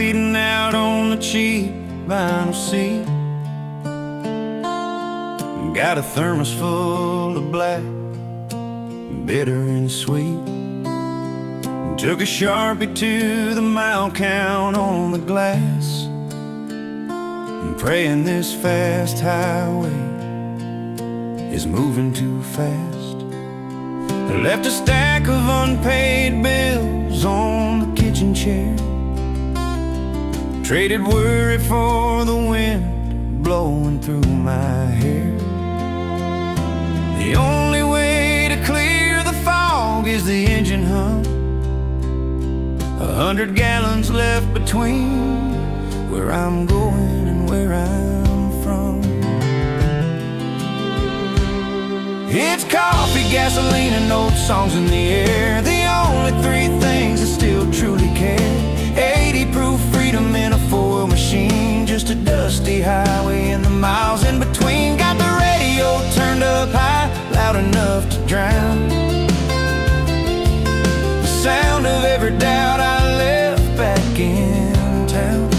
bleeding out on the cheap vinyl seat. Got a thermos full of black, bitter and sweet. Took a Sharpie to the mile count on the glass, praying this fast highway is moving too fast. I left a stack of unpaid bills on the kitchen chair, traded worry for the wind blowing through my hair. The only way to clear the fog is the engine hum. 100 gallons left between where I'm going and where I'm from. It's coffee, gasoline, and old songs in the air, the only three things that still truly care. 80 proof freedom in a four-wheel machine, just a dusty highway and the miles in between. Got the radio turned up high, loud enough to drown the sound of every doubt I left back in town.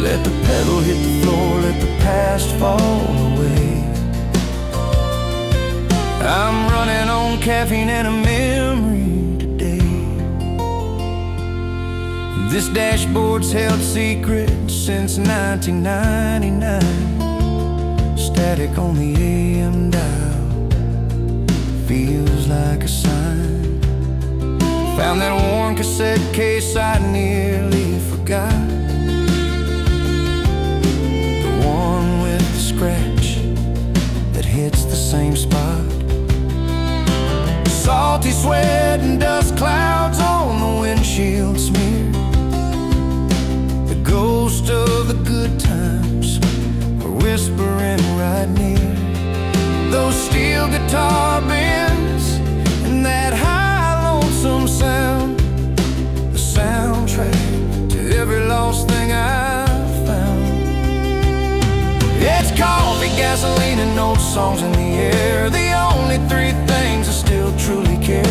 Let the pedal hit the floor, let the past fall away. I'm running on caffeine and a memory today. This dashboard's held secret since 1999. Static on the AM dial feels like a sign. Found that worn cassette case I nearly forgot, the one with the scratch that hits the same spot. Salty sweat and dust clouds on the windshield smear. The ghost of the good times are whispering right near. Those steel guitar bends and that high lonesome sound, the soundtrack to every lost thing I've found. It's coffee, gasoline, and old songs in the air, the only three things I still truly care.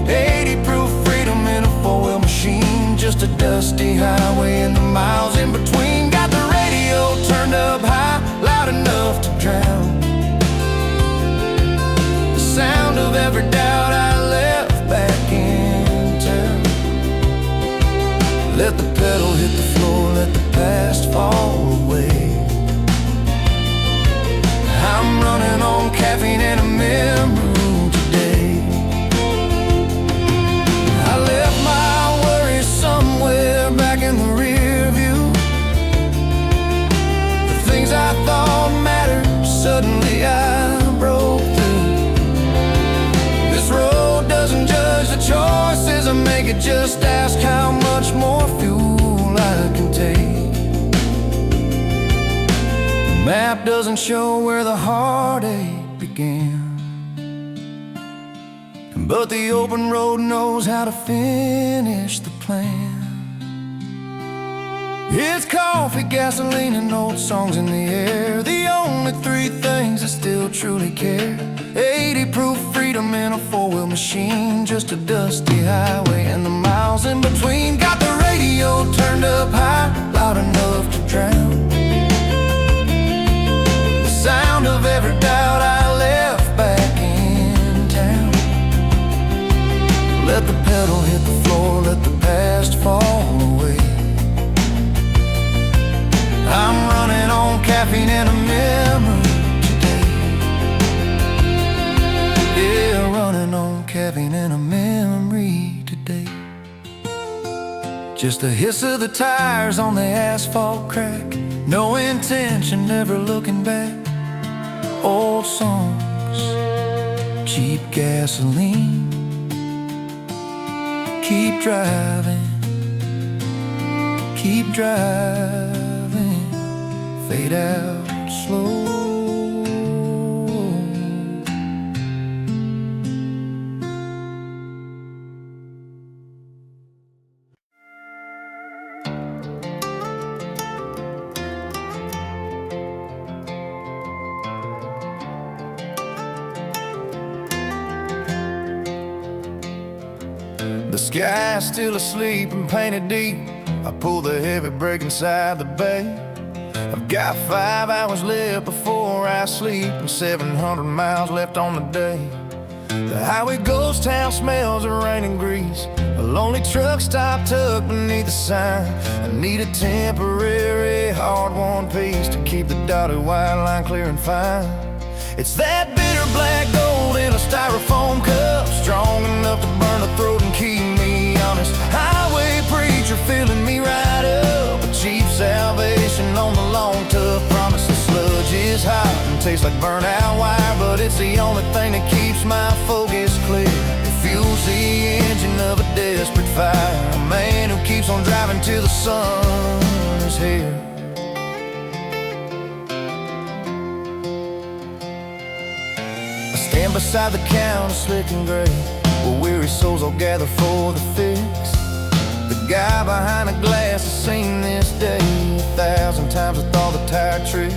80 proof freedom in a four-wheel machine, just a dusty highway and the miles in between. Got the radio turned up high, loud enough to drown the sound of every doubt I left back in town. Let the pedal hit the floor, let the past fall away. I'm running on caffeine and a memory today. I left my worries somewhere back in the rear view. The things I thought mattered, suddenly I broke through. This road doesn't judge the choices I make, it just asks how much more fuel I can take. Map doesn't show where the heartache began, but the open road knows how to finish the plan. It's coffee, gasoline, and old songs in the air, the only three things that still truly care. 80 proof freedom in a four-wheel machine, just a dusty highway and the miles in between. Got the radio turned up high, loud enough to drown sound of every doubt I left back in town. Let the pedal hit the floor, let the past fall away. I'm running on caffeine and a memory today. Yeah, running on caffeine and a memory today. Just the hiss of the tires on the asphalt crack, no intention, never looking back. Old songs, cheap gasoline. Keep driving, fade out slow. The sky's still asleep and painted deep I pull the heavy brake inside the bay. I've got 5 hours left before I sleep and 700 miles left on the day. The highway ghost town smells of rain and grease. A lonely truck stop tucked beneath the sign. I need a temporary hard-won piece to keep the dotted white line clear and fine. It's that bitter black gold in a styrofoam cup, strong enough to burn a throat and keep me honest. Highway preacher filling me right up, a cheap salvation on the long tough promise. The sludge is hot and tastes like burnt out wire, but it's the only thing that keeps my focus clear. It fuels the engine of a desperate fire, a man who keeps on driving till the sun is here. Stand beside the counter, slick and gray, where weary souls all gather for the fix. The guy behind the glass has seen this day 1,000 times with all the tired tricks.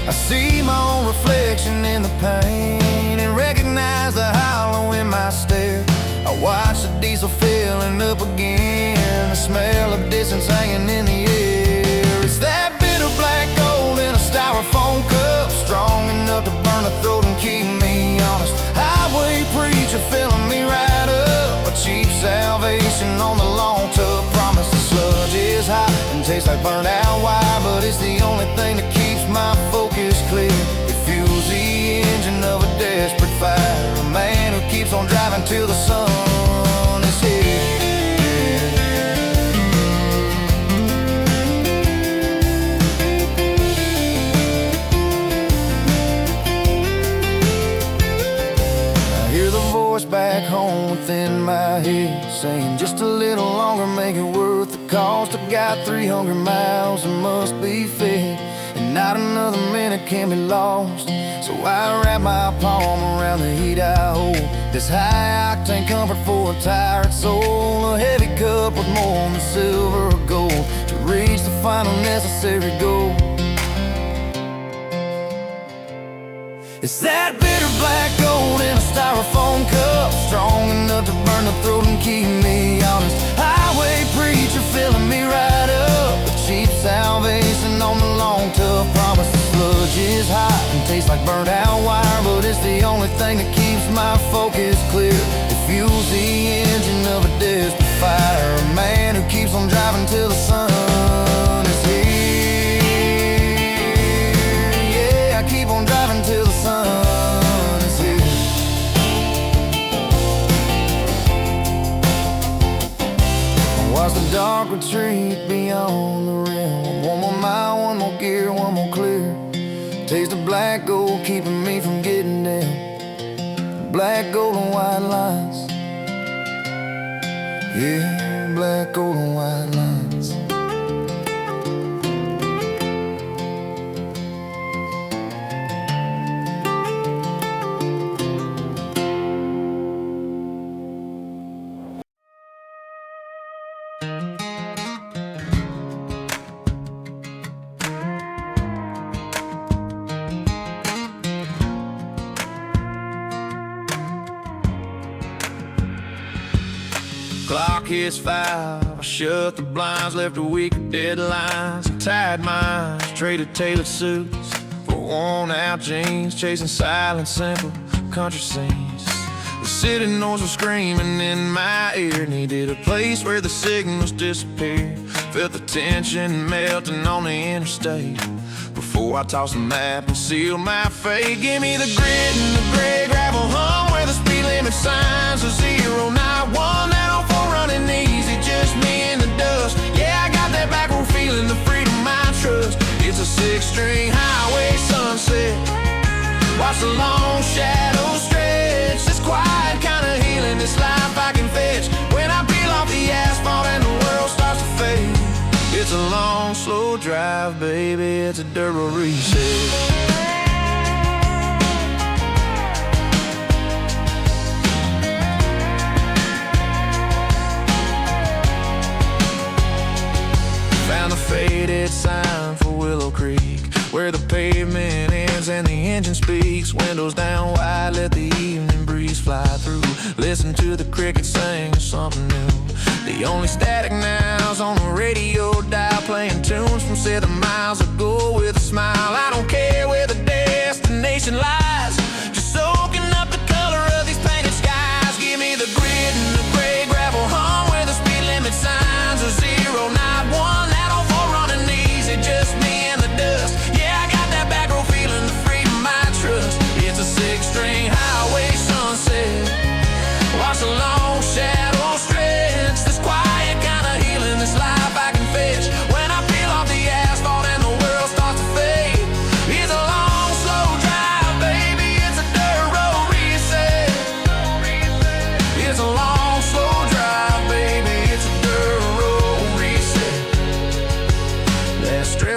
I see my own reflection in the pain and recognize the hollow in my stare. I watch the diesel filling up again, the smell of distance hanging in the air. It's that bitter black gold in a styrofoam cup, strong enough to burn a throat and keep me honest. Highway preacher filling me right up, a cheap salvation on the long tough promise. The sludge is hot and tastes like burnt out wire, but it's the only thing that keeps my focus clear. It fuels the engine of a desperate fire, a man who keeps on driving till the sun is here. Back home within my head, saying just a little longer, make it worth the cost. I got 300 miles and must be fed, and not another minute can be lost. So I wrap my palm around the heat I hold, this high octane comfort for a tired soul. A heavy cup with more than silver or gold to reach the final necessary goal. It's that bitter black gold in a styrofoam cup, strong enough to burn the throat and keep me honest. Highway preacher filling me right up, a cheap salvation on the long tough promise. The sludge is hot and tastes like burnt out wire, but it's the only thing that keeps my focus clear. It fuels the engine of a desperate fire, a man who keeps on driving till the sun is here. Yeah, I keep on driving till the sun is here. Watch the dark retreat beyond the rim. One more mile, one more gear, one more clear. Taste of black gold keeping me from getting down. Black gold and white lines. Yeah, black gold and white lines. Clock hits 5, I shut the blinds, left a week of deadlines and tired minds, traded tailored suits for worn-out jeans, chasing silent, simple country scenes. The city noise was screaming in my ear, needed a place where the signals disappeared. Felt the tension melting on the interstate before I tossed the map and sealed my fate. Give me the grit and the gray gravel hum where the speed limit signs are 091. That old four running easy, just me and the dust. Yeah, I got that back road feeling, the freedom I trust. It's a 6-string highway sunset. Watch the long shadows stretch. This quiet kind of healing, this life I can fetch. When I peel off the asphalt and the world starts to fade. It's a long, slow drive, baby, it's a dirt road reset. Found the faded sign for Willow Creek, where the pavement ends and the engine speaks. Windows down wide, let the evening breeze fly through. Listen to the crickets sing something new. The only static now's on the radio.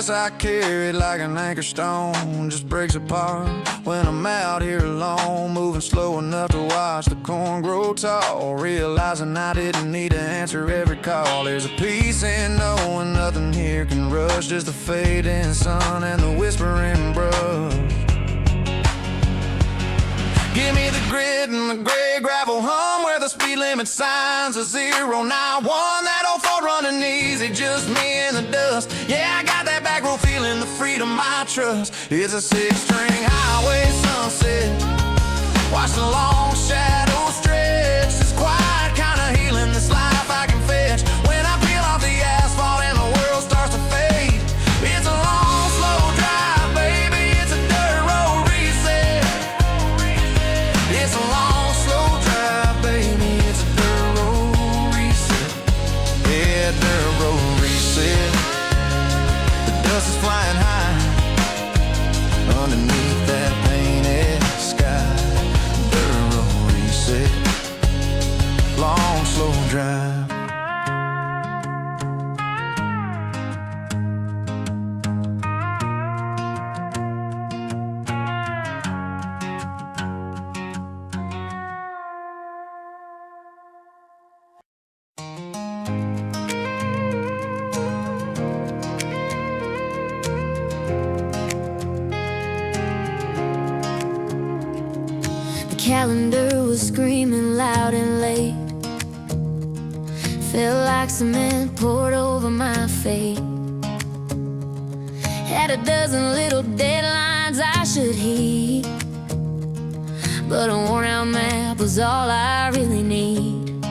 guess I carry it like an anchor stone. Just breaks apart when I'm out here alone, moving slow enough to watch the corn grow tall, realizing I didn't need to answer every call. There's a peace in knowing nothing here can rush, just the fading sun and the whispering brush. Give me the grit and the gray gravel hum where the speed limit signs are 091. That old Ford running easy, just me and the dust. Yeah, I got that back road feeling, the freedom I trust. It's a 6-string highway sunset, watch the long shadow stretch. It's quiet, kinda healing, this life I can fetch. When I peel off the asphalt and the world starts to fade, it's a long, slow drive, baby. It's a dirt road reset. It's a long, slow drive, baby. It's a dirt road reset. Yeah, dirt road reset. The dust is flying high underneath that painted sky. Dirt road reset. Long, slow drive. Calendar was screaming loud and late, felt like cement poured over my fate. Had a dozen little deadlines I should heed, but a worn out map was all I really need.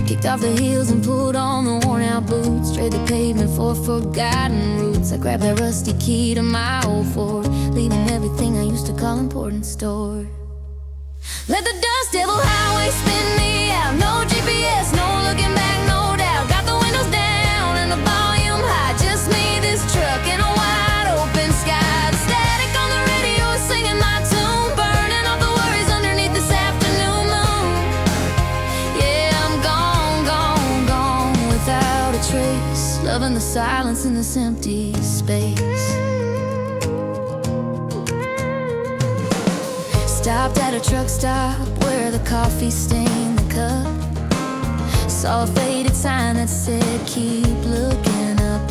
Kicked off the heels and pulled on the worn out boots, trade the pavement for forgotten roots. I grabbed that rusty key to my old Ford, leaving everything I used to call important stored. Let the dust devil highway spin me out. No GPS, no looking back, no doubt. Got the windows down and the volume high, just me, this truck, and a wide open sky. The static on the radio is singing my tune, burning off the worries underneath this afternoon moon. Yeah, I'm gone, gone, gone without a trace, loving the silence in this empty space. Stopped at a truck stop where the coffee stained the cup. Saw a faded sign that said, keep looking up.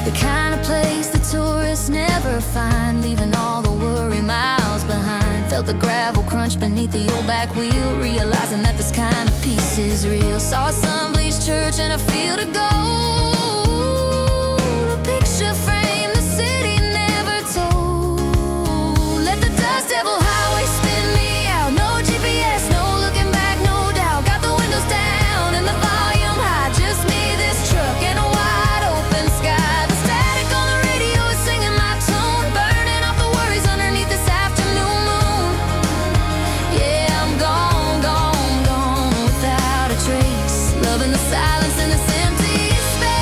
The kind of place the tourists never find, leaving all the worry miles behind. Felt the gravel crunch beneath the old back wheel, realizing that this kind of peace is real. Saw a sun-bleached church and a field of gold, a picture frame the city never told. Let the dust devil highway spin me out. No GPS, no looking back, no doubt. Got the windows down and the volume high, just me, this truck, and a wide open sky. The static on the radio is singing my tune, burning off the worries underneath this afternoon moon. Yeah, I'm gone, gone, gone without a trace, loving the silence in this empty space.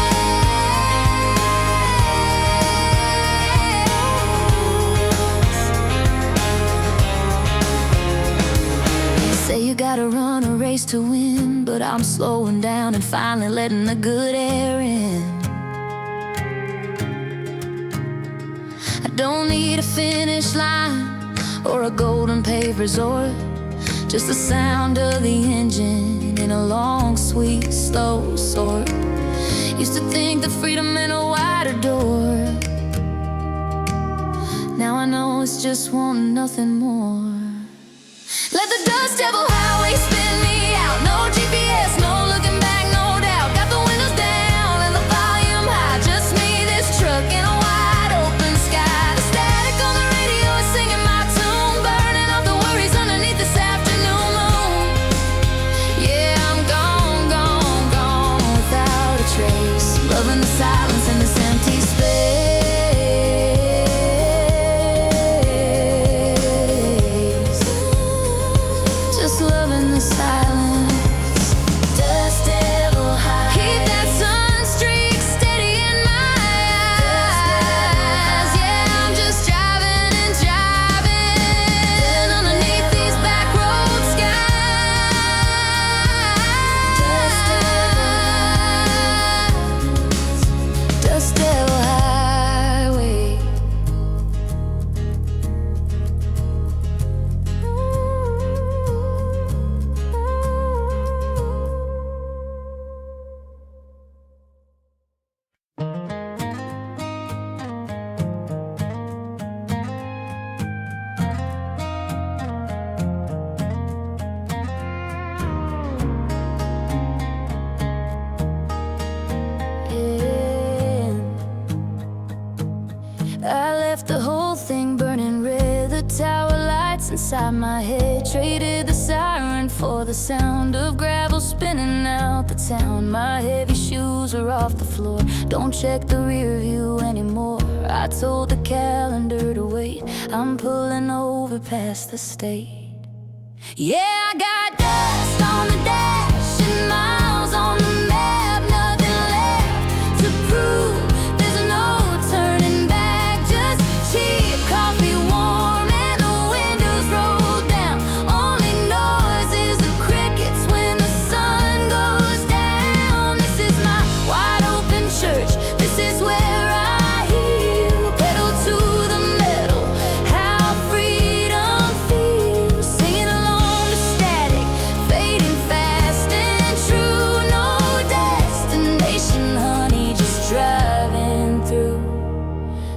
Say you gotta run a race to win, but I'm slowing down and finally letting the good air in. I don't need a finish line or a golden paved resort, just the sound of the engine in a long, sweet, slow sort. Used to think that freedom meant a wider door. Now I know it's just wanting nothing more. Let the dust devil highway spin me out. No GPS, no looking back, no doubt. Got the windows down and the volume high, just me, this truck, and a wide open sky. The static on the radio is singing my tune, burning off the worries underneath this afternoon moon. Yeah, I'm gone, gone, gone without a trace, loving the silence in this empty space. Just loving the silence. Dust devil high. Keep that sun streak steady in my eyes. Yeah, I'm just driving and driving underneath these back road skies. Dust inside my head. Traded the siren for the sound of gravel spinning out the town. My heavy shoes are off the floor, don't check the rear view anymore. I told the calendar to wait, I'm pulling over past the state. Yeah, I got dust on the dash and miles on the map. Nothing left to prove, there's no turning back. Just cheap coffee, warm, and the windows rolled down. Only noise is the crickets when the sun goes down. This is my wide open church, this is where I heal. Pedal to the metal, how freedom feels. Singing along to static, fading fast and true. No destination, honey, just driving through.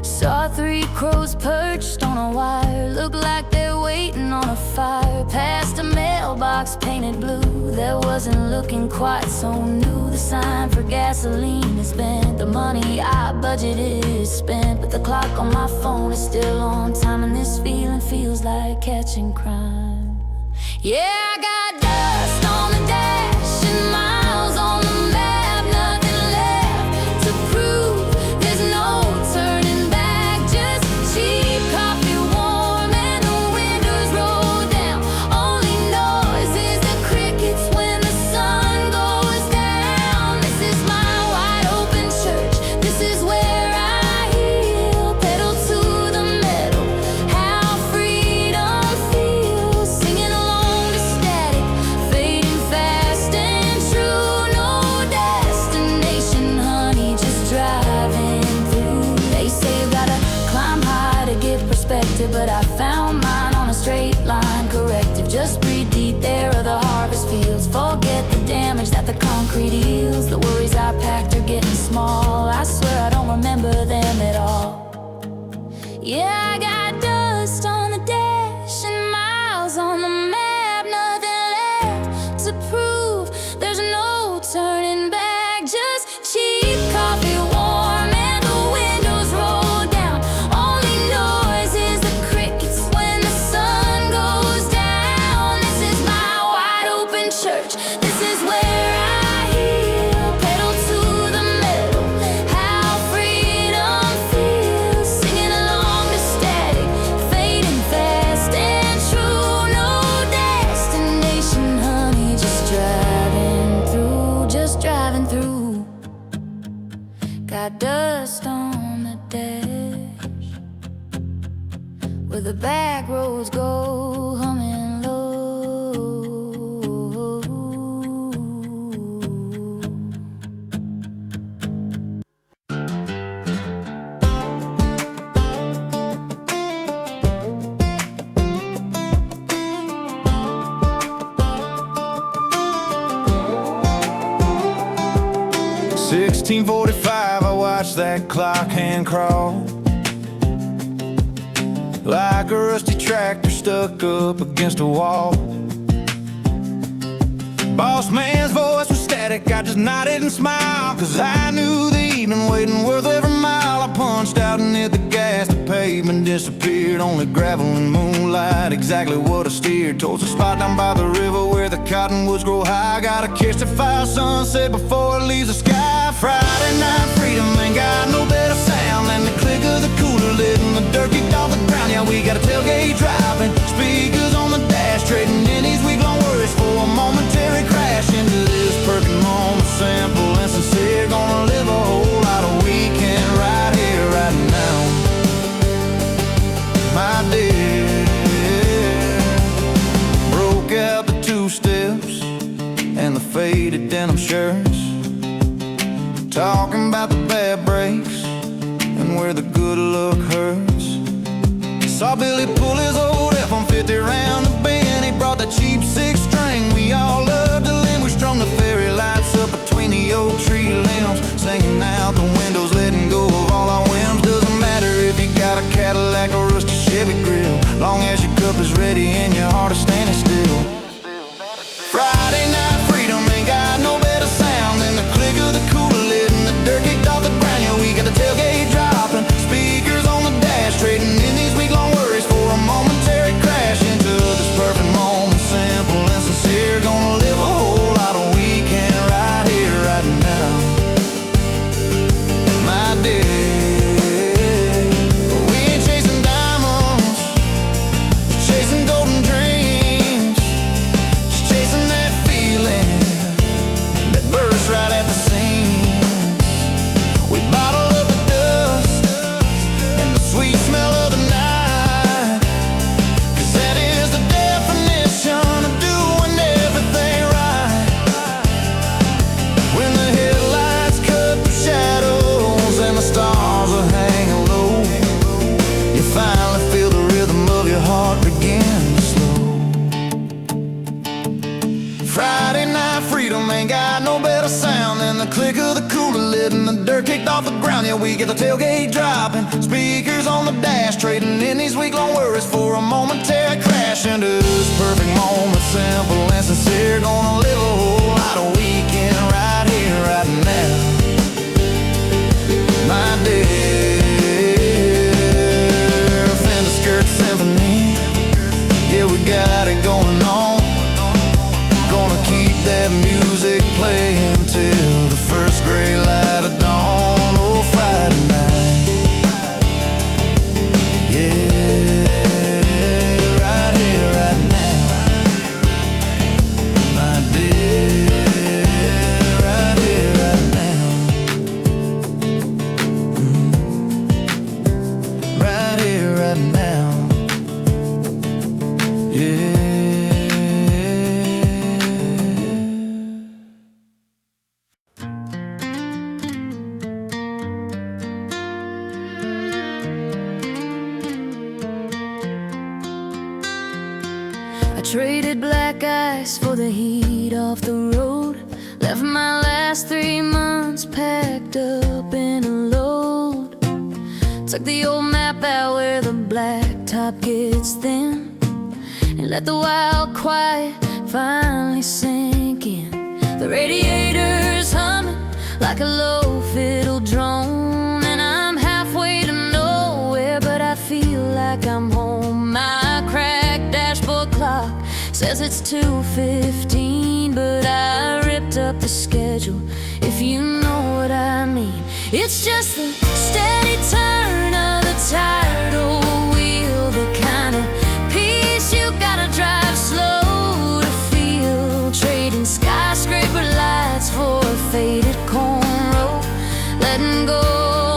Saw three crows perched on a wire, look like they're waiting on a fire. Past a mailbox painted blue that wasn't looking quite so new. The sign for gasoline is bent, the money I budgeted is spent, but the clock on my phone is still on time, and this feeling feels like catching crime. Yeah, I got dust on the dash and miles on the map. Nothing left to prove, there's no turning back. Just cheap coffee, warm, and the windows roll down. Only noise is the crickets when the sun goes down. This is my wide open church, this is where I heal. Pedal to the metal, how freedom feels. Singing along to static, fading fast and true. No destination, honey, just driving through. They say you gotta climb high to get perspective, but I found mine on a straight line corrective. Just breathe deep, there are the harvest fields. Forget the damage that the concrete heals. The worries I packed are getting small, I swear I don't remember them at all. Yeah, I got dust on the dash and miles on the map. Nothing left to prove, there's no turning back. Just cheap coffee, warm, and the windows roll down. Only noise is the crickets when the sun goes down. This is my wide open church, this is where I heal. Pedal to the metal, how freedom feels. Singing along to static, fading fast and true. No destination, honey, just driving through, just driving through. Got dust on the dash, where the back roads go humming low. 16:45, I watched that clock hand crawl like a rusty tractor stuck up against a wall. Boss man's voice was static, I just nodded and smiled, cause I knew the evening waiting worth every mile. I punched out and hit the gas, the pavement disappeared, only gravel and moonlight, exactly what I steered. Towards a spot down by the river where the cottonwoods grow high. Gotta catch the fire sunset before it leaves the sky. Friday night freedom ain't got no better sound than the click of the cooler lid and the dirt kicked off the ground. Yeah, we got a tailgate driving, speakers on the dash, trading in these week-long worries for a momentary crash into this perfect moment, simple and sincere. Gonna live a whole lot of weekend right here, right now, my dear. Broke out the two-steps and the faded denim shirts, talking about the bad breaks and where the good luck hurts. Saw Billy pull his old F-150 around the bend. He brought the cheap six-string we all loved to lend. We strung the fairy lights up between the oak tree limbs, singing out the windows, letting go of all our whims. Doesn't matter if you got a Cadillac or rusty Chevy grill, long as your cup is ready and your heart is standing still. Friday night freedom ain't got no better sound than the click of the cooler lid and the dirt kicked off the ground. Yeah, we got the tailgate dropping, speakers on the dash, trading in these week-long worries for a momentary crash into of the cooler lid and the dirt kicked off the ground. Yeah, we get the tailgate dropping, speakers on the dash, trading in these week-long worries for a momentary crash into this perfect moment, simple and sincere. Gonna live a whole lot of weekend right here, right now. My dear Fender skirt Symphony, yeah, we got it going on. Gonna keep that music playing till the first gray light of dawn. Oh, Friday night, yeah, right here, right now. My dear, right here, right now. Right here, right now. Yeah. I traded black ice for the heat off the road. Left my last 3 months packed up in a load. Took the old map out where the blacktop gets thin, and let the wild quiet finally sink in. The radiator's humming like a low fiddle drone, and I'm halfway to nowhere, but I feel like I'm home. My cracked dashboard clock says it's 2:15, but I ripped up the schedule, if you know what I mean. It's just the steady turn of the tired old wheel, the kind of piece you gotta drive slow to feel. Trading skyscraper lights for a faded cornrow, letting go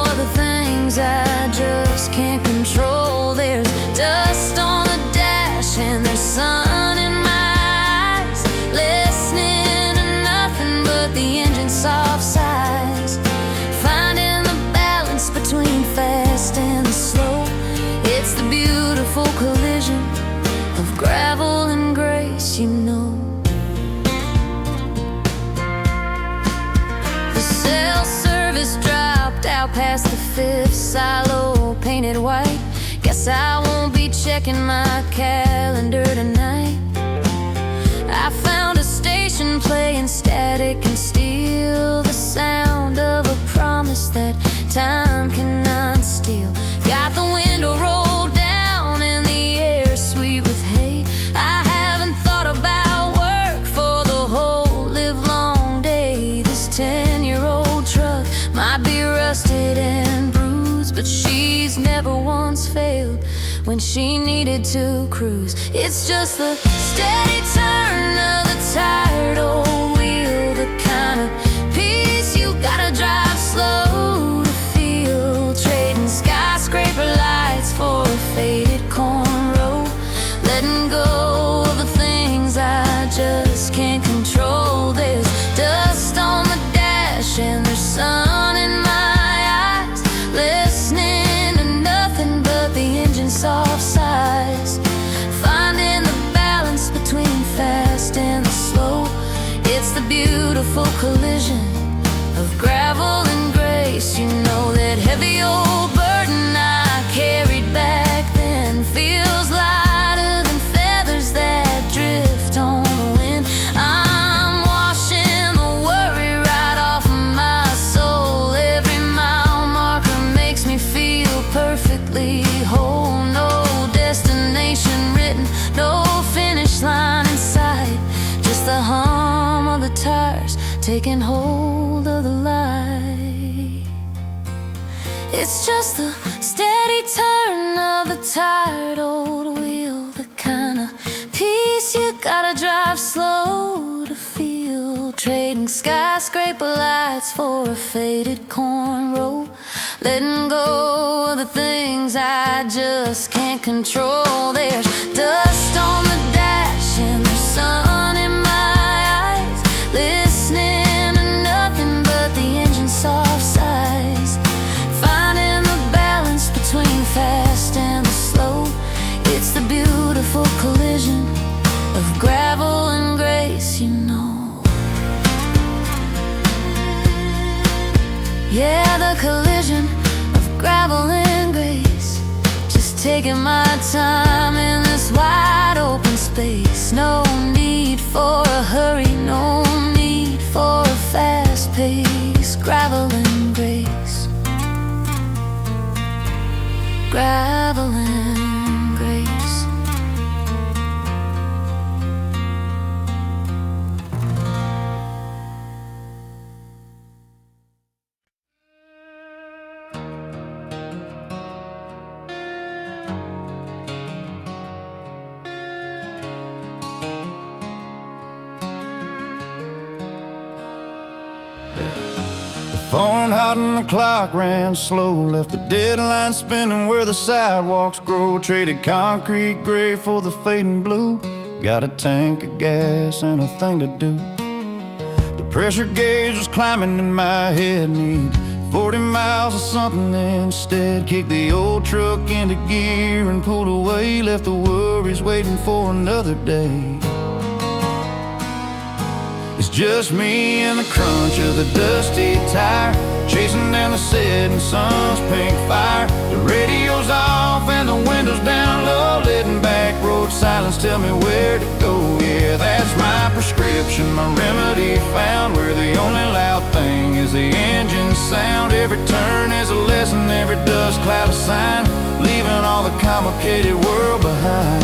of the things I just can't control. There's dust on the dash and there's sun in my eyes, listening to nothing but the engine's soft sighs. Finding the balance between fast and slow, it's the beautiful collision of gravel and grace, you know. The self-service dropped out past the 5th silo, painted white. Guess I won't be checking my calendar tonight. I found a station playing static and steel, the sound of a promise that time cannot steal. Got the window rolled down and the air sweet with hay. I haven't thought about work for the whole livelong day. This 10-year-old truck might be rusted and bruised, but she's never once failed when she needed to cruise. It's just the steady turn of the tired old wheel, the kind of piece you gotta drive slow to feel. Trading skyscraper lights for a faded cornrow, letting go of the things I just can't control. There's dust on the dash and there's sun in my eyes, listening to nothing but the engine's soft sighs. Finding the balance between fast and the slow, it's the beautiful collision of gravel and grace. You know that heavy old burden I carried back then feels lighter than feathers that drift on the wind. I'm washing the worry right off of my soul. Every mile marker makes me feel perfectly whole. No destination written, no finish line in sight, just the hum of the tires taking hold of the light. It's just the steady turn of the tired old wheel, the kind of piece you gotta drive slow to feel. Trading skyscraper lights for a faded cornrow, letting go of the things I just can't control. There's dust on the dash and there's sun in my eyes, listening to nothing but the engine's soft sighs. Finding the balance between fast and the slow, it's the beautiful collision of gravel and grace, you know. Yeah, the collision of gravel and grace. Just taking my time in this wide open space. No need for a hurry, no need for a fast pace. Gravel and grace. Gravel and grace. Phone hot and the clock ran slow. Left the deadline spinning where the sidewalks grow. Traded concrete gray for the fading blue. Got a tank of gas and a thing to do. The pressure gauge was climbing in my head. Need 40 miles of something instead. Kicked the old truck into gear and pulled away. Left the worries waiting for another day. It's just me and the crunch of the dusty tire, chasing down the setting sun's pink fire. The radio's off and the windows down low, letting back road silence tell me where to go. Yeah, that's my prescription, my remedy found, where the only loud thing is the engine sound. Every turn is a lesson, every dust cloud a sign, leaving all the complicated world behind.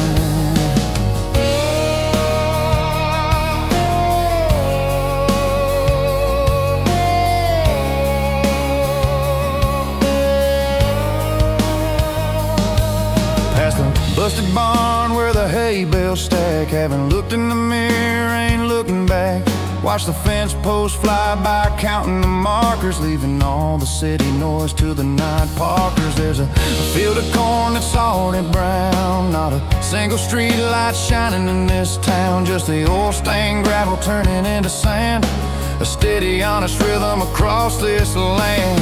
Busted barn where the hay bales stack. Haven't looked in the mirror, ain't looking back. Watch the fence posts fly by, counting the markers, leaving all the city noise to the night parkers. There's a field of corn that's salted brown, not a single street light shining in this town. Just the oil stained gravel turning into sand, a steady honest rhythm across this land.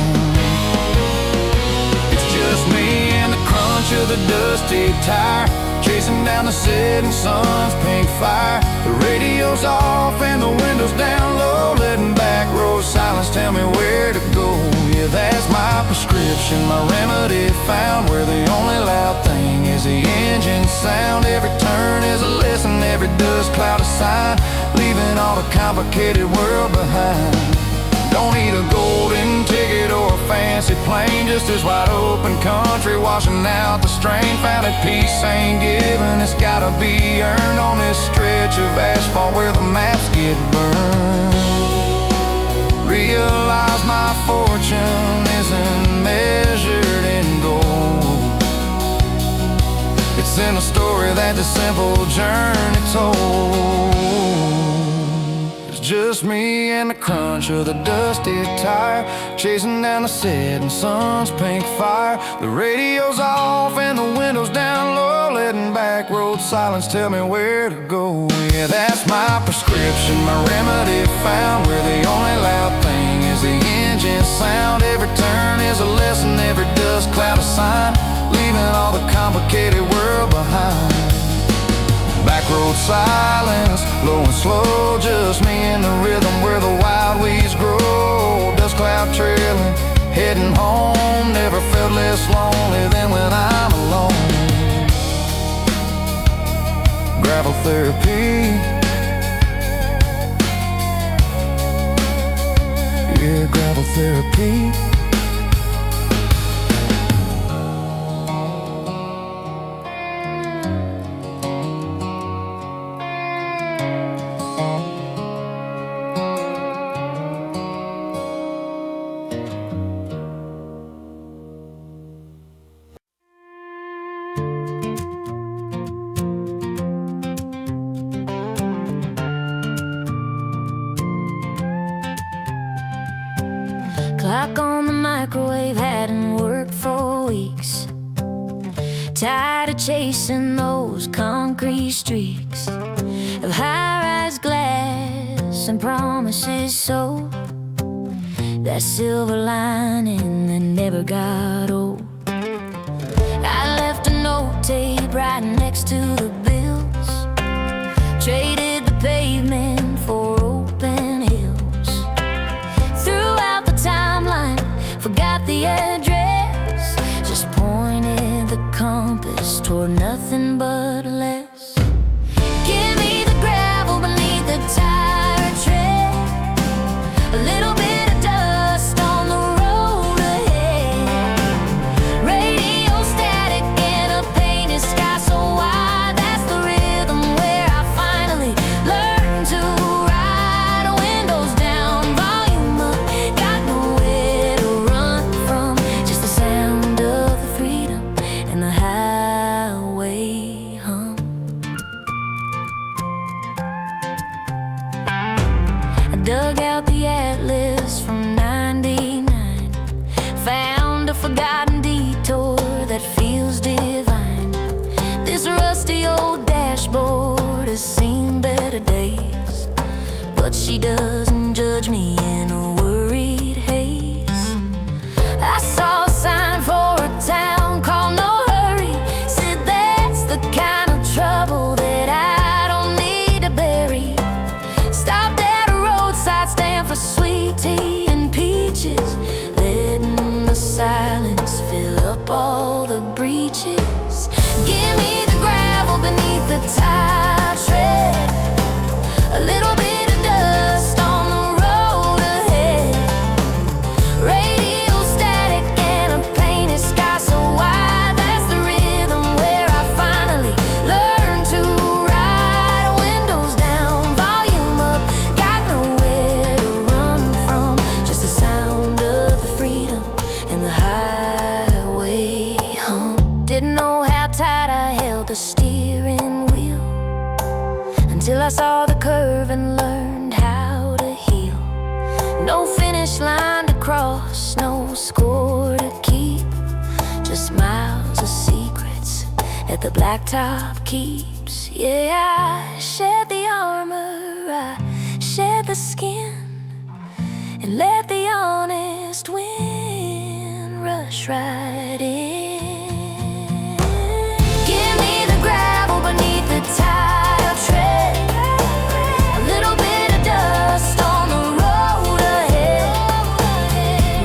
It's just me and the crunch of the dusty tire, chasing down the setting sun's pink fire. The radio's off and the windows down low, letting back road silence tell me where to go. Yeah, that's my prescription, my remedy found, where the only loud thing is the engine sound. Every turn is a lesson, every dust cloud a sign, leaving all the complicated world behind. Don't need a golden ticket or a fancy plane, just this wide open country washing out the strain. Found that peace ain't given, it's gotta be earned on this stretch of asphalt where the maps get burned. Realize my fortune isn't measured in gold, it's in a story that the simple journey told. Just me and the crunch of the dusty tire, chasing down the setting sun's pink fire. The radio's off and the windows down low, letting back road silence tell me where to go. Yeah, that's my prescription, my remedy found, where the only loud thing is the engine sound. Every turn is a lesson, every dust cloud a sign, leaving all the complicated world behind. Back road silence, low and slow, just me and the rhythm where the wild weeds grow. Dust cloud trailing, heading home, never felt less lonely than when I'm alone. Gravel therapy, yeah, gravel therapy. Clock on the microwave hadn't worked for weeks. Tired of chasing those concrete streaks of high-rise glass and promises so, that silver lining that never got old. I left a note tape right next to the bills, traded the pavement for open hills. Throughout the timeline, the address, just pointed the compass toward nothing but less. Give me the gravel beneath the tire tread, a little bit of dust on the road ahead, radio static and a painted sky so wide. That's the rhythm where I finally learned to ride. Windows down, volume up, got nowhere to run from, just the sound of the freedom and the highway hum. I dug out the atlas from '99, found a forgotten detour that feels divine. This rusty old dashboard has seen better days, but she doesn't judge me in a worried haze. I saw a sign for a town called No Hurry, said that's the kind of trouble that I don't need to bury. Stopped at a roadside stand for sweet tea and peaches, letting the silence fill up all the breaches. Give me the gravel beneath the tire tread, a little bit of dust on the road ahead, radio static and a painted sky so wide. That's the rhythm where I finally learned to ride. Windows down, volume up, got nowhere to run from, just the sound of the freedom and the highway hum. Didn't know how tight I held the steering wheel until I saw the curve and learned how to heal. No finish line to cross, no score to keep, just miles of secrets that the blacktop keeps. Yeah, I shed the armor, I shed the skin, and let the honest wind rush right in. Give me the gravel beneath the tire tread, a little bit of dust on the road ahead,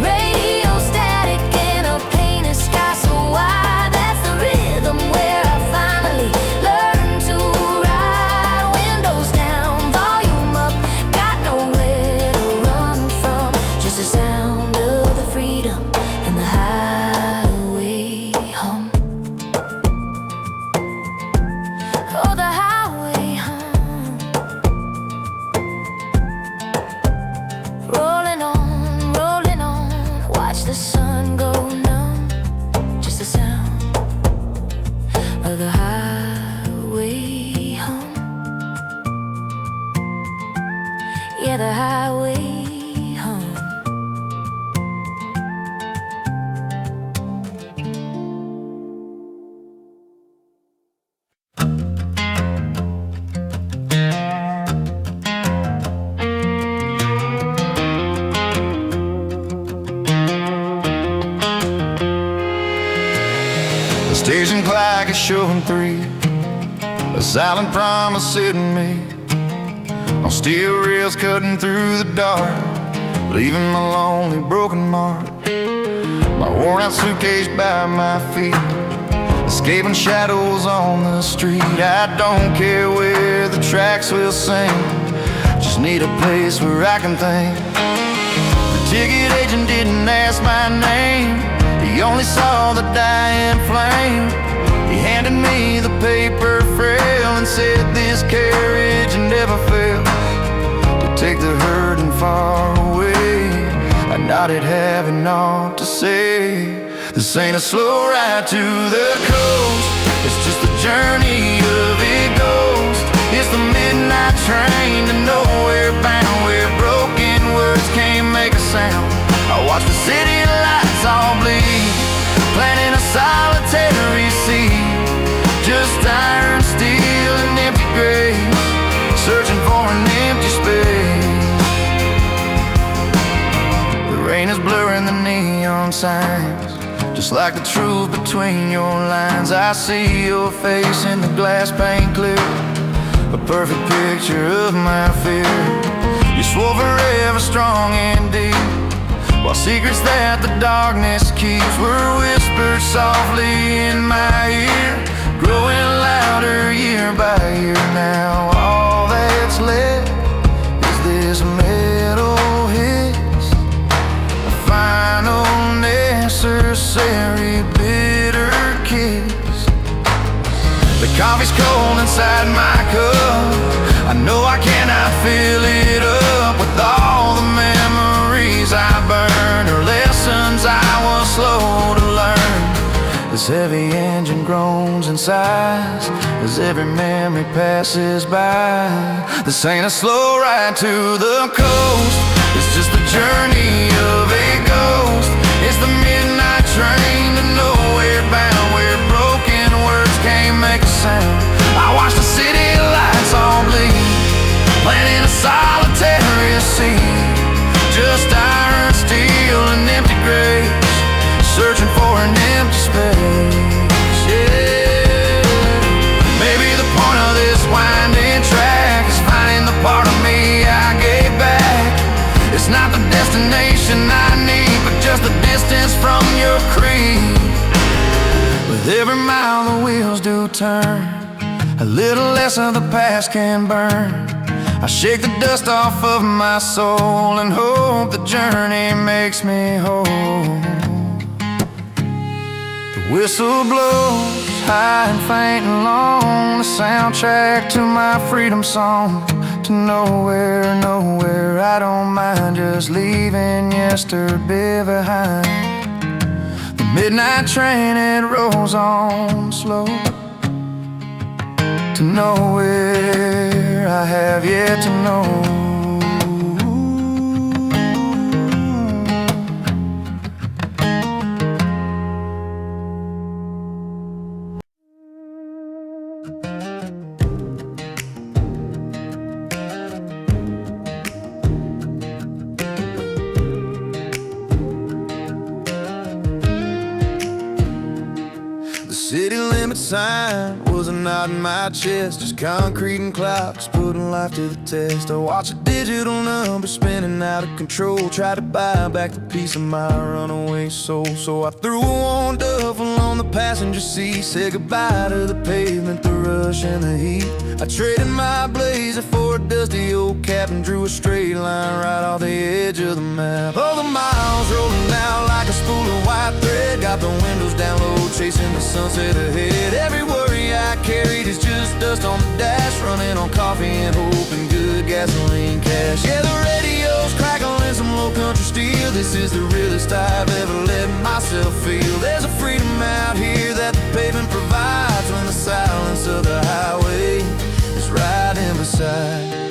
radio static and a painted sky so wide. That's the rhythm where I finally learned to ride. Windows down, volume up, got nowhere to run from, just the sound of the freedom and the highway hum. Oh, the highway hum. Rolling on, watch the sun go numb, just the sound of the highway hum. Yeah, the highway hum. The station clock is showing 3, a silent promise sitting me on steel rails cutting through the dark, leaving my lonely broken mark. My worn out suitcase by my feet, escaping shadows on the street. I don't care where the tracks will sing, just need a place where I can think. The ticket agent didn't ask my name, he only saw the dying flame. He handed me the paper frail and said this carriage never fails to take the hurting far away. I nodded, having naught to say. This ain't a slow ride to the coast, it's just a journey of a ghost. It's the midnight train to nowhere bound, where broken words can't make a sound. I watch the city lights all bleed, planting a solitary seed, just iron, steel, and empty graves, searching for an empty space. The rain is blurring the neon signs, just like the truth between your lines. I see your face in the glass pane clear, a perfect picture of my fear. You swore forever strong and deep, while secrets that the darkness keeps were whispered softly in my ear, growing louder year by year. Now all that's left is this metal hiss, a final necessary bitter kiss. The coffee's cold inside my cup, I know I cannot fill it up with all the memories I burned, or lessons I was slow to learn. This heavy engine groans and sighs as every memory passes by. This ain't a slow ride to the coast, it's just the journey of a ghost. It's the midnight train to nowhere bound, where broken words can't make a sound. I watch the city lights all bleed, planting a solitary scene, just iron, steel, and empty graves, searching for an empty space. Yeah. Maybe the point of this winding track is finding the part of me I gave back. It's not the destination I need, but just the distance from your creed. With every mile the wheels do turn, a little less of the past can burn. I shake the dust off of my soul and hope the journey makes me whole. The whistle blows high and faint and long, the soundtrack to my freedom song. To nowhere, nowhere, I don't mind just leaving yesterday behind. The midnight train, it rolls on slow to nowhere I have yet to know. City limit sign was a knot in my chest, just concrete and clocks putting life to the test. I watch a digital number spinning out of control, try to buy back the piece of my runaway soul. So I threw a worn duffel on the passenger seat, said goodbye to the pavement, the rush and the heat. I traded my blazer for a dusty old cap and drew a straight line right off the edge of the map. All the miles rolling out like a spool of white thread, got the windows down low, chasing the sunset ahead. Every worry I carried is just dust on the dash, running on coffee and hope and good gasoline cash. Yeah, the radio's crackling some low country steel. This is the realest I've ever let myself feel. There's a freedom out here that the pavement provides when the silence of the highway is riding beside.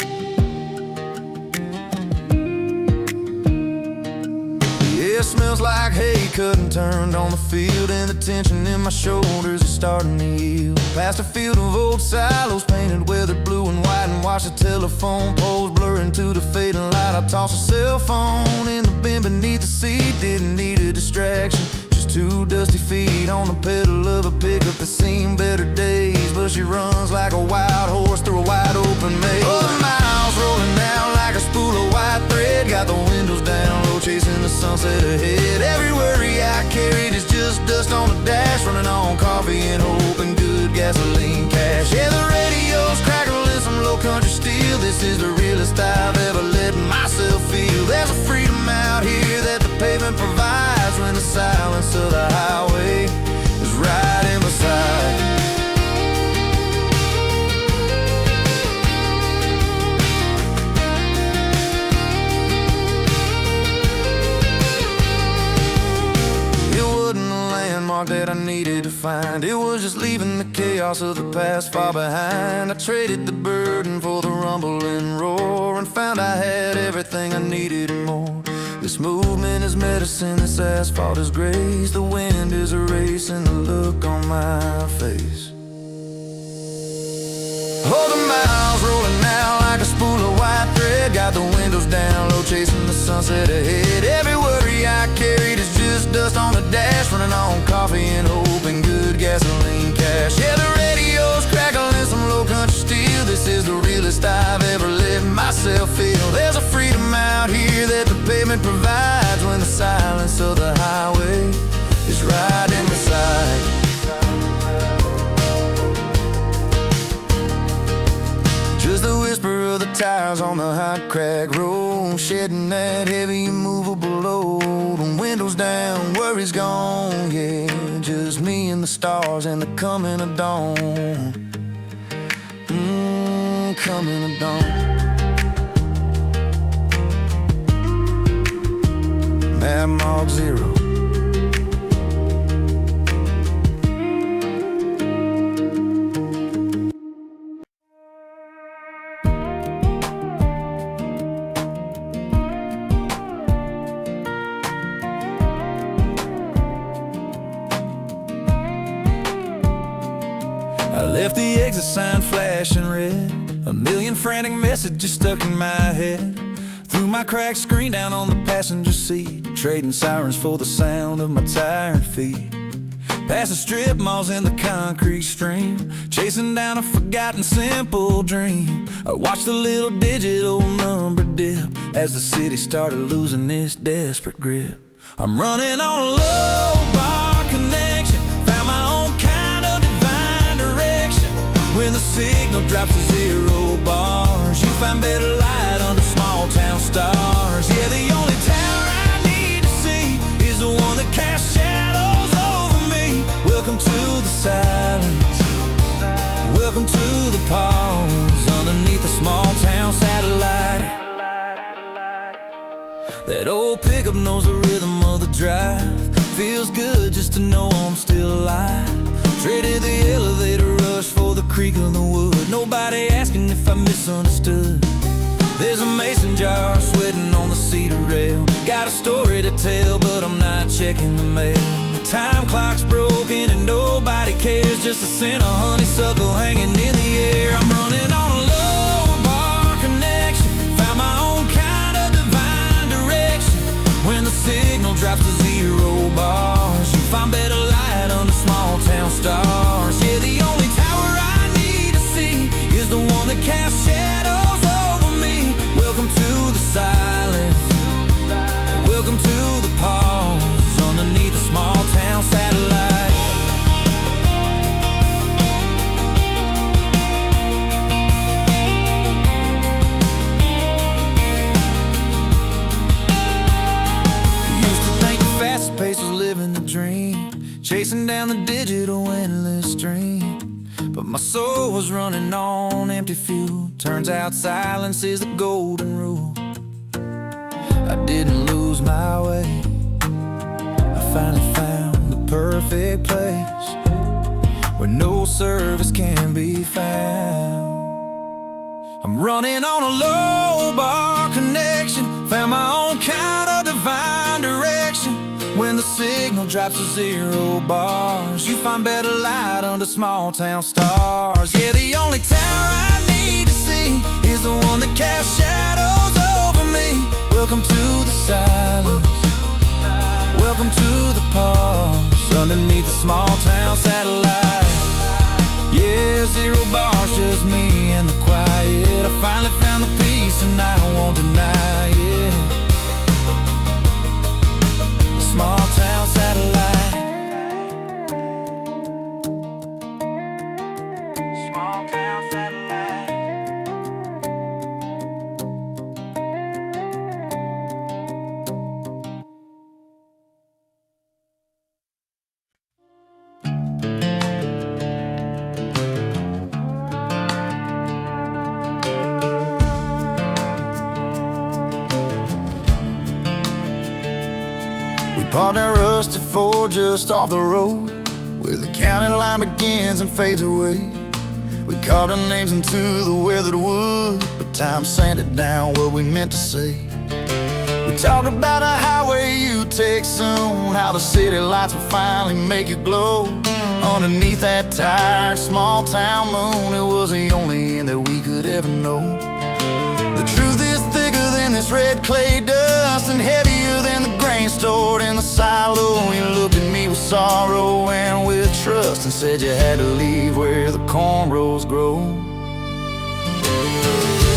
It smells like hay cut and turned on the field, and the tension in my shoulders is starting to yield. Past a field of old silos painted weathered blue and white, and watch the telephone poles blur into the fading light. I toss a cell phone in the bin beneath the seat, didn't need a distraction, just two dusty feet on the pedal of a pickup that's seen better days, but she runs like a wild horse through a wide open maze. Oh, the miles rolling down like a spool of white thread, got the windows down low, chasing the sunset ahead. Every worry I carried is just dust on the dash, running on coffee and hope and good gasoline cash. Yeah, the radio's crackling some low country steel. This is the realest I've ever let myself feel. There's a freedom out here that the pavement provides when the silence of the highway is riding beside. That I needed to find, it was just leaving the chaos of the past far behind. I traded the burden for the rumble and roar, and found I had everything I needed and more. This movement is medicine, this asphalt is grace, the wind is erasing the look on my face. Oh, the miles rolling out like a spool of white thread, got the windows down low, chasing the sunset ahead. Every worry I carried is just dust on the dash, running on coffee and hope and good gasoline cash. Yeah, the radio's crackling some low country steel. This is the realest I've ever let myself feel. There's a freedom out here that the pavement provides when the so the highway is right in the sight. Just the whisper of the tires on the hot crack road, shedding that heavy immovable load. And windows down, worries gone, yeah, just me and the stars and the coming of dawn. Coming of dawn. Mad Mark Zero. I left the exit sign flashing red, a million frantic messages stuck in my head. Threw my cracked screen down on the passenger seat, trading sirens for the sound of my tired feet. Past the strip malls in the concrete stream, chasing down a forgotten simple dream. I watched the little digital number dip as the city started losing its desperate grip. I'm running on a low bar connection, found my own kind of divine direction. When the signal drops to 0 bars, you find better light under small town stars. Yeah, the only tower I need to see is the one that casts shadows over me. Welcome to the silence, welcome to the pause underneath a small town satellite. That old pickup knows the rhythm of the drive. Feels good just to know I'm still alive. Traded the elevator rush for the creak of the wood. Nobody asking if I misunderstood. There's a mason jar sweating on the cedar rail. Got a story to tell, but I'm not checking the mail. The time clock's broken and nobody cares. Just a scent of honeysuckle hanging in the air. I'm running on a low bar connection, found my own kind of divine direction. When the signal drops to 0 bars, you find better light under small town stars. Yeah, the only tower I need to see is the one that casts shadows over me. Welcome to the silence, welcome to the pause underneath a small town satellite. Used to think the fastest pace was living the dream, chasing down the digital endless stream. But my soul was running on empty fuel. Turns out silence is the golden rule. I didn't lose my way, I finally found the perfect place where no service can be found. I'm running on a low bar connection, found my own kind of divine direction. When the signal drops to 0 bars, you find better light under small town stars. Yeah, the only tower I need to see is the one that casts shadows over me. Welcome to the silence, welcome to the pause underneath a small town satellite. Yeah, 0 bars, just me and the quiet. I finally found the peace and I won't deny it. Small town satellite. Small town satellite. Parked our rusted Ford just off the road, where the county line begins and fades away. We carved our names into the weathered wood, but time sanded down what we meant to say. We talked about a highway you take soon, how the city lights will finally make you glow. Underneath that tired small town moon, it was the only end that we could ever know. The truth is thicker than this red clay dust, and heavier than the grain stored in the silo. You looked at me with sorrow and with trust, and said you had to leave where the cornrows grow.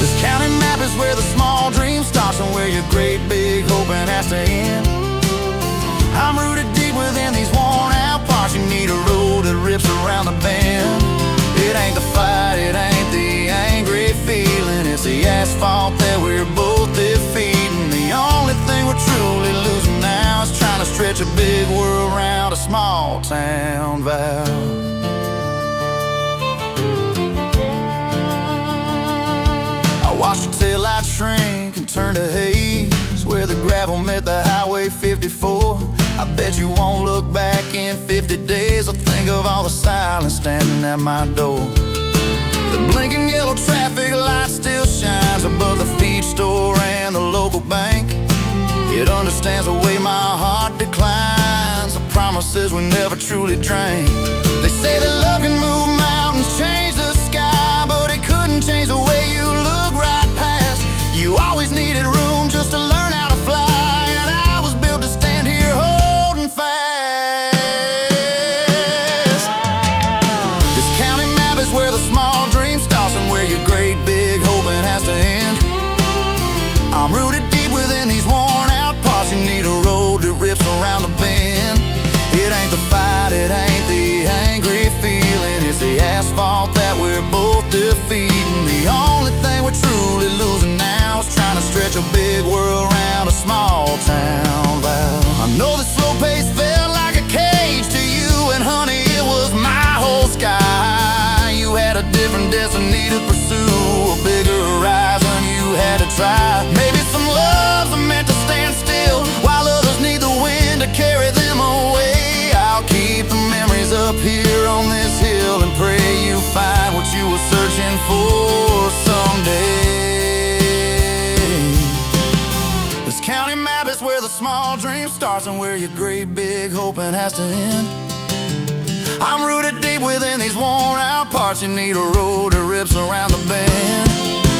This county map is where the small dream starts, and where your great big hoping has to end. asphalt that we're both defeating. The only thing we're truly losing now is trying to stretch a big world around a small town valve. I watched the taillight shrink and turn to haze where the gravel met the Highway 54. I bet you won't look back in 50 days. I'll think of all the silence standing at my door. The blinking yellow traffic light still shines above the feed store and the local bank. It understands the way my heart declines, the promises we never truly drank. They say that love can move mountains, change the sky, but it couldn't change the way you look right past. You always needed room just to learn how to fly, and I was built to stand here holding fast. This county map is where the small dream starts and where your great big hoping has to end. I'm rooted deep within these worn out parts. You need a road that rips around the bend. It ain't the fight, it ain't the angry feeling, it's the asphalt that we're both defeating. The only thing we're truly losing now is trying to stretch a big world around a small town valve. I know the slow pace felt like a cage to you, and honey, it was my whole sky. You had a different destiny to pursue, a bigger horizon you had to try. Maybe some loves are meant to stand still, while others need the wind to carry them away. I'll keep the memories up here on this hill and pray you find what you were searching for someday. This county map is where the small dream starts and where your great big hoping has to end. I'm rooted deep within these worn out parts. You need a road that rips around the bend.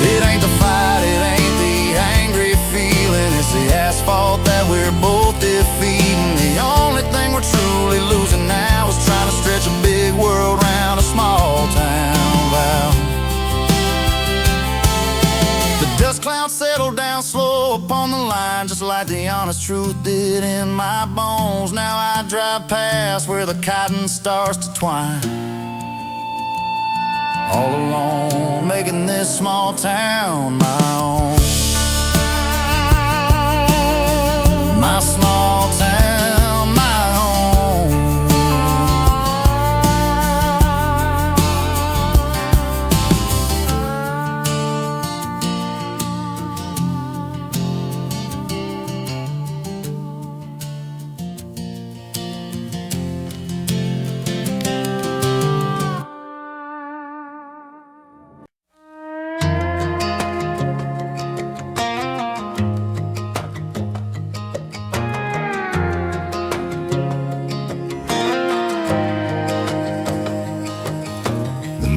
It ain't the fight, it ain't the angry feeling, it's the asphalt that we're both defeating. The only thing we're truly losing now is trying to stretch a big world around a small town valve. The dust clouds settled down slow upon the line, just like the honest truth did in my bones. Now I drive past where the cotton starts to twine, all alone, making this small town my own. My small town, my home.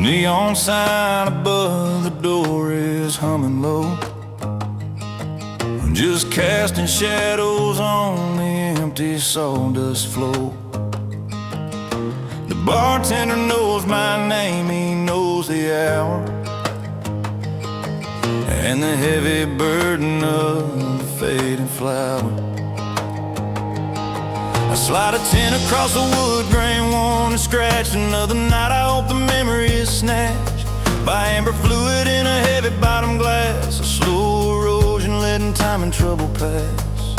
Neon sign above the door is humming low, just casting shadows on the empty sawdust floor. The bartender knows my name, he knows the hour, and the heavy burden of the fading flower. I slide a 10 across the wood grain, worn and scratched. Another night I hope the memory is snatched by amber fluid in a heavy bottom glass. A slow erosion letting time and trouble pass.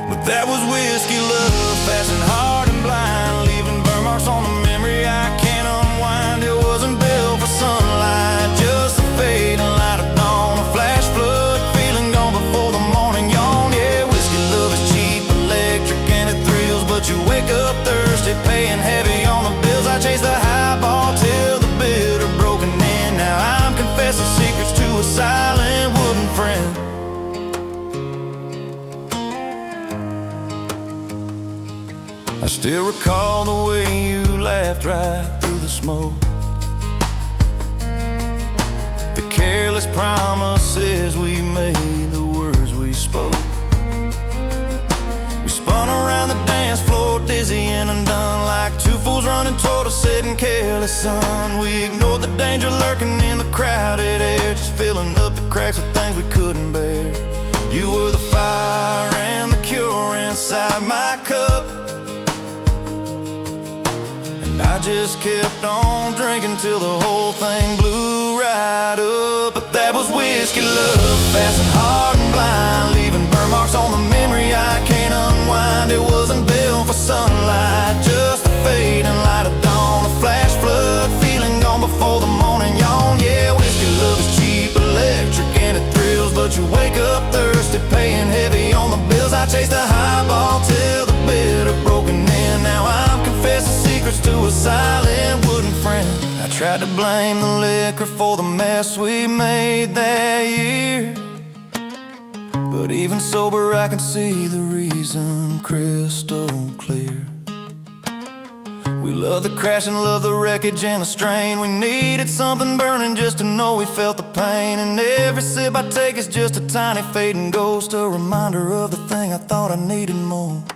But that was whiskey love, fast and hard and blind, leaving burn marks on the memory I can't unwind. It wasn't built for sunlight, just a fading light of dawn, a flash flood, feeling gone before the morning yawn. Yeah, whiskey love is cheap, electric, and it thrills, but you wake up thirsty, paying heavy on the bills. I chase the highball till the bitter broken in. Now I'm confessing secrets to a silent wooden friend. I still recall the way you laughed right through the smoke, the careless promises we made, the words we spoke. We spun around the dance floor, dizzy and undone, like two fools running toward a setting careless sun. We ignored the danger lurking in the crowded air, just filling up the cracks with things we couldn't bear. You were the fire and the cure inside my cup, I just kept on drinking till the whole thing blew right up. was whiskey love, fast and hard and blind, leaving burn marks on the memory I can't unwind. It wasn't built for sunlight, just a fading light of dawn, a flash flood, feeling gone before the morning yawn. Yeah, whiskey love is cheap, electric, and it thrills, but you wake up thirsty, paying heavy on the bills. I chased the highball till the bitter broken in. Now I'm confessing secrets to a silent wooden friend. I tried to blame the liquor for the mess we made that year, but even sober I can see the reason crystal clear. We love the crash and love the wreckage and the strain. We needed something burning just to know we felt the pain. And every sip I take is just a tiny fading ghost, a reminder of the thing I thought I needed most.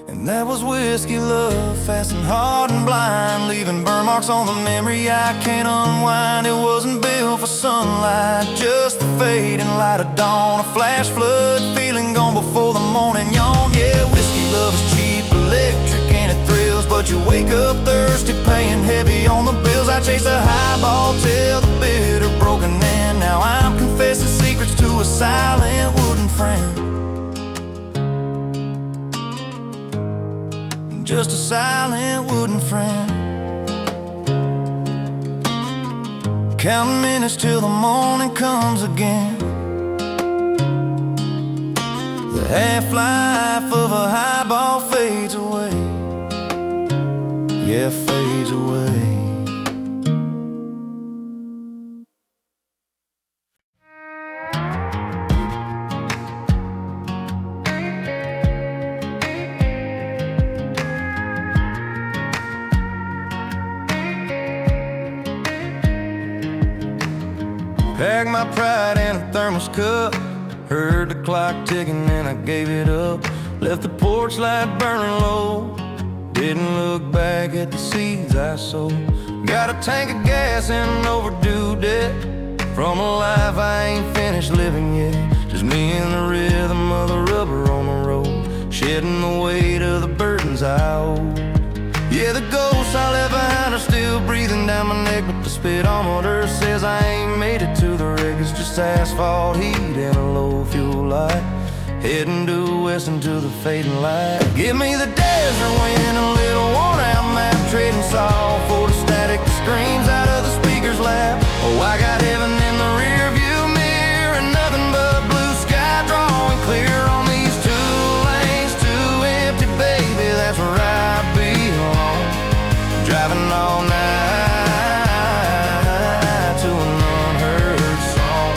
And that was whiskey love, fast and hard and blind, leaving burn marks on the memory I can't unwind. It wasn't built for sunlight, just the fading light of dawn, a flash flood, feeling gone before the morning yawn. Yeah, whiskey love is cheap, electric, and it thrills, but you wake up thirsty, paying heavy on the bills. I chased a highball till the bitter broken in. Now I'm confessing secrets to a silent wooden friend. Just a silent wooden friend. Counting minutes till the morning comes again. The half-life of a highball fades away. Yeah, fades away. Packed my pride in a thermos cup, heard the clock ticking and I gave it up. Left the porch light burning low, didn't look back at the seeds I sowed. Got a tank of gas and an overdue debt from a life I ain't finished living yet. Just me and the rhythm of the rubber on the road, shedding the weight of the burdens I owe. Yeah, the ghosts I left behind are still breathing down my neck, but the speedometer says I ain't made it to the wreck. It's just asphalt heat and a low fuel light, heading due west into the fading light. Give me the desert wind, a little worn out map, trading sorrow for the static that screams out of the speaker's lap. Oh, I got heaven in the rear view mirror and nothing but blue sky drawing clear on these two lanes, too empty, baby, that's where I belong. Driving all night to an unheard song.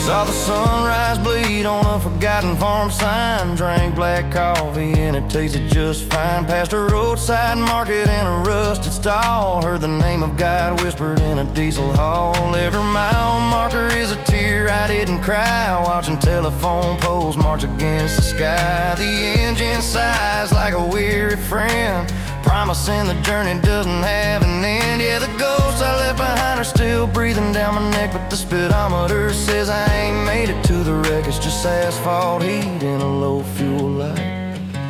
Saw the sunrise bleed on a forgotten farm sign, drank black coffee and it tasted just fine. Past a roadside market and a rusted stall, heard the name of God whispered in a diesel hall. Every mile marker is a tear I didn't cry, watching telephone poles march against the sky. The engine sighs like a weary friend, promising the journey doesn't have an end. Yeah, the ghosts I left behind are still breathing down my neck, but the speedometer says I ain't made it to the wreck. It's just asphalt heat and a low fuel light,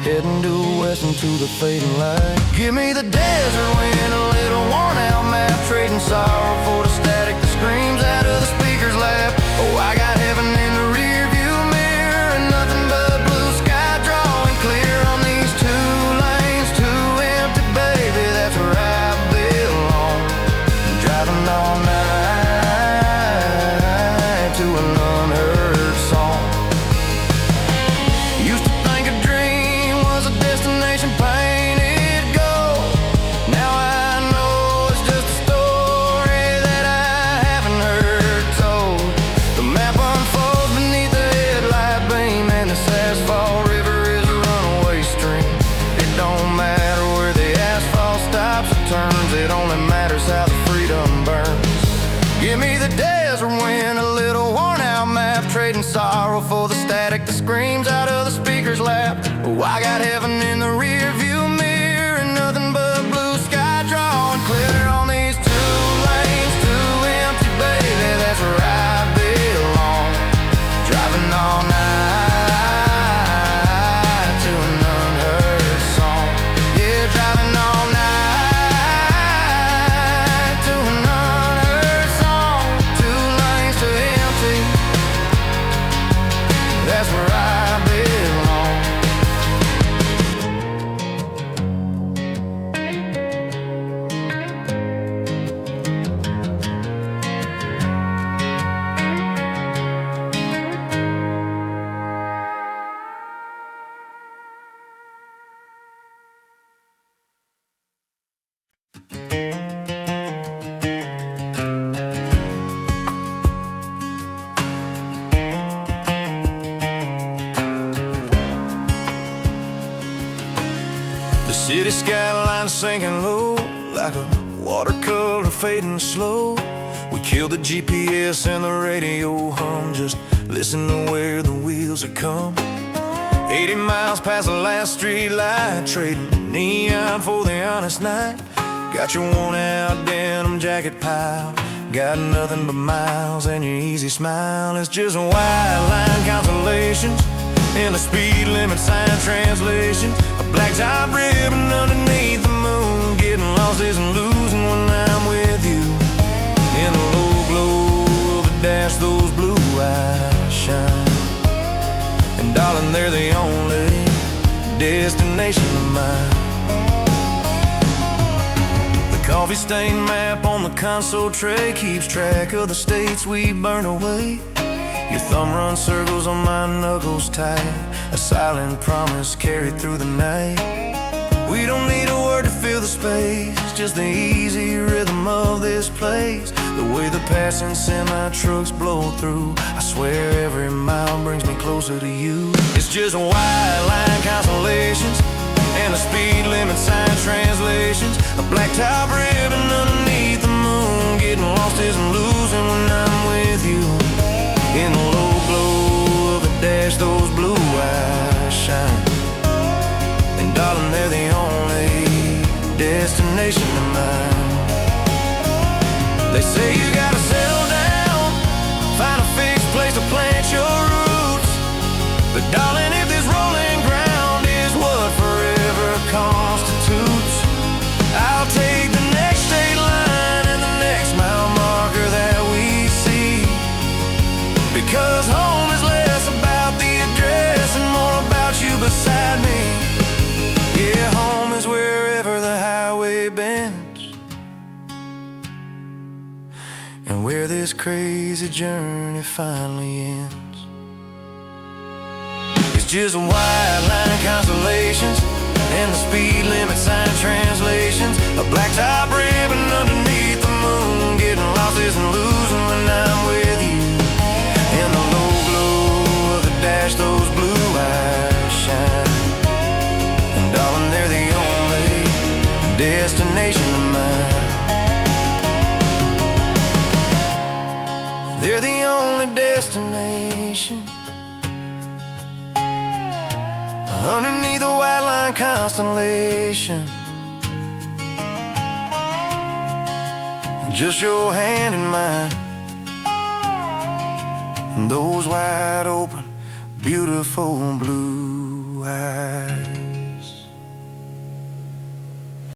heading due west into the fading light. Give me the desert wind, a little worn out map, trading sorrow for the static that screams out of the speaker's lap. Oh, I got heaven in the rear view mirror and nothing but blue sky drawing clear on these two lanes, too empty, baby, that's where I belong. Driving all night to an unheard song. Used to think a dream was a destination painted gold. Now I know it's just a story that I haven't heard told. The map unfolds beneath the headlight beam, and this asphalt river is a runaway stream. It don't matter where the asphalt stops or turns, it only matters how the freedom burns. Give me the desert wind, a little worn out map, trading sorrow for the static that screams out of the speaker's lap. Oh, I got heaven in the rear view mirror and nothing but blue sky drawing clear on these two lanes, too empty, baby, that's where I belong. Driving all night to an unheard song. Yeah, driving all night to an unheard song. The city skyline sinking low, like a watercolor fading slow. We kill the GPS and the radio hum, just listen to where the wheels are come. 80 miles past the last street light, trading neon for the honest night. Got your worn-out denim jacket pile, got nothing but miles and your easy smile. It's just white line constellations and the speed limit sign translations. A black top ribbon underneath the moon, getting lost isn't losing when I'm with you. In the low glow of the dash, those blue eyes shine. And darling, they're the only destination of mine. The coffee-stained map on the console tray keeps track of the states we burn away. Your thumb runs circles on my knuckles tight, a silent promise carried through the night. We don't need a word to fill the space, just the easy rhythm of this place. The way the passing semi-trucks blow through, I swear every mile brings me closer to you. It's just white line constellations and the speed limit sign translations. A black top ribbon underneath the moon, getting lost isn't losing when I'm with you. In the low glow of the dash, those blue eyes shine. And darling, they're the only destination of mine. They say you gotta settle down, find a fixed place to plant your roots. But darling, if this rolling ground is what forever constitutes, I'll take the next state line and the next mile marker that we see. Because home is less about the address and more about you beside me. Yeah, home is wherever the highway bends, and where this crazy journey finally ends. It's just white line constellations and the speed limit sign translations. A black top ribbon underneath the moon, getting lost isn't losing when I'm with you. In the low glow of the dash, those blue eyes shine. And darling, they're the only destination of mine. They're the only destination. Underneath the white line constellation, just your hand in mine, and those wide open, beautiful blue eyes.